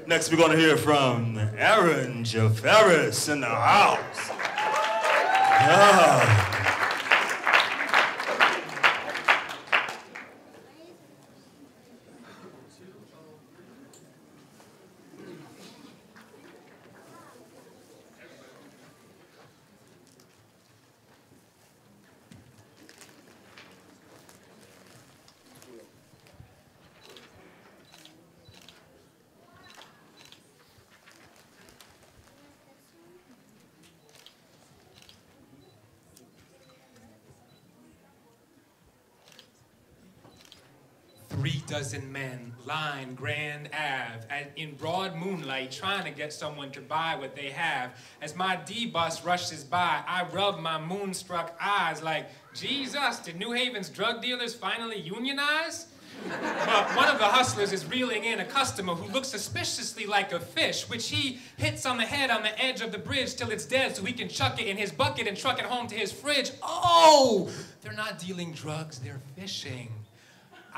Next, we're going to hear from Aaron Jafferis in the house. Yeah. 3 men line Grand Ave in broad moonlight trying to get someone to buy what they have. As my D-bus rushes by, I rub my moonstruck eyes like, Jesus, did New Haven's drug dealers finally unionize? But one of the hustlers is reeling in a customer who looks suspiciously like a fish, which he hits on the head on the edge of the bridge till it's dead so he can chuck it in his bucket and truck it home to his fridge. Oh, they're not dealing drugs, they're fishing.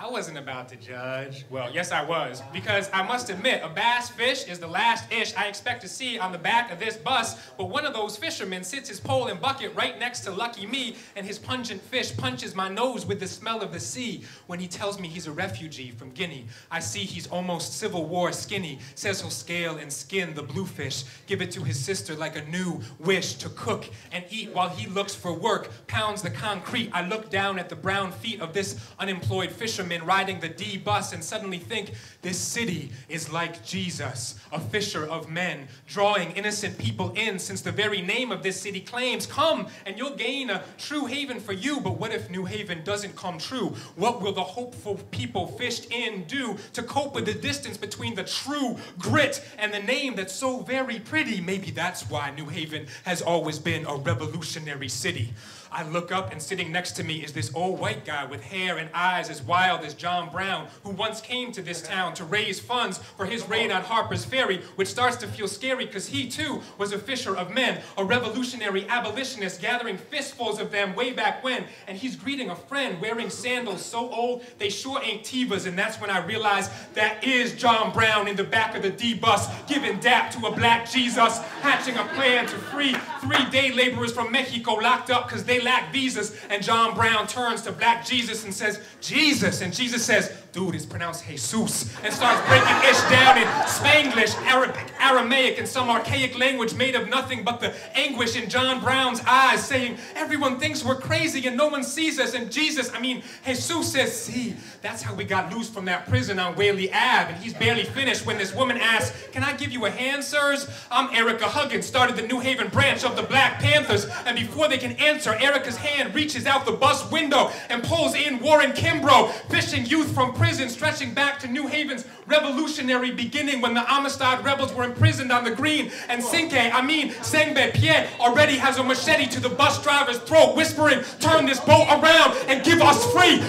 I wasn't about to judge. Well, yes I was, because I must admit, a bass fish is the last ish I expect to see on the back of this bus, but one of those fishermen sits his pole and bucket right next to lucky me, and his pungent fish punches my nose with the smell of the sea. When he tells me he's a refugee from Guinea, I see he's almost Civil War skinny, says he'll scale and skin the bluefish, give it to his sister like a new wish to cook and eat while he looks for work, pounds the concrete. I look down at the brown feet of this unemployed fisherman riding the D bus and suddenly think, this city is like Jesus, a fisher of men, drawing innocent people in since the very name of this city claims, come and you'll gain a true haven for you. But what if New Haven doesn't come true? What will the hopeful people fished in do to cope with the distance between the true grit and the name that's so very pretty? Maybe that's why New Haven has always been a revolutionary city. I look up and sitting next to me is this old white guy with hair and eyes as wild as John Brown, who once came to this town to raise funds for his raid on Harper's Ferry, which starts to feel scary because he too was a fisher of men, a revolutionary abolitionist gathering fistfuls of them way back when, and he's greeting a friend wearing sandals so old they sure ain't Tevas, and that's when I realize that is John Brown in the back of the D-bus giving dap to a black Jesus, hatching a plan to free 3-day laborers from Mexico locked up because they lack visas. And John Brown turns to black Jesus and says, Jesus, and Jesus says, dude, it's pronounced Jesus, and starts breaking ish down in Spanglish, Arabic, Aramaic, and some archaic language made of nothing but the anguish in John Brown's eyes, saying, everyone thinks we're crazy and no one sees us, and Jesus says, see, that's how we got loose from that prison on Whaley Ave. And he's barely finished when this woman asks, can I give you a hand, sirs? I'm Erica Huggins, started the New Haven branch of the Black Panthers, and before they can answer, Erica's hand reaches out the bus window and pulls in Warren Kimbrough, fishing youth from prison, stretching back to New Haven's revolutionary beginning when the Amistad rebels were imprisoned on the green, and Sengbe Pierre already has a machete to the bus driver's throat, whispering, turn this boat around and give us free,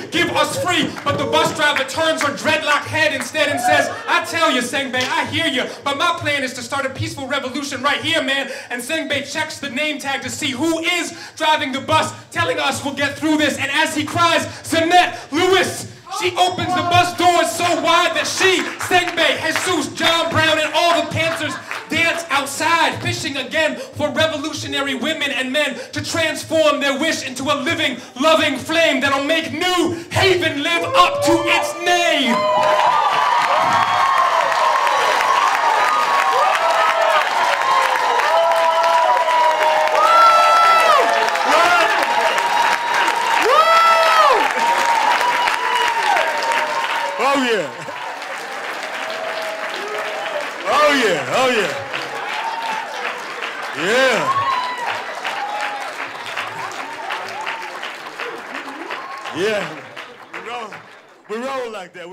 but the bus driver turns her dreadlock head instead and says, I tell you, Sengbe, I hear you, but my plan is to start a peaceful revolution right here, man. And Sengbe checks the name tag to see who is driving the bus, telling us we'll get through this, and as he cries, Zanette Lewis, she opens the bus doors so wide that she, Sengbe, Jesus, John Brown, and all the Panthers dance outside, fishing again for revolutionary women and men to transform their wish into a living, loving flame that'll make New Haven live up to its name. Oh yeah. Oh yeah, oh yeah. Yeah. Yeah. We roll like that.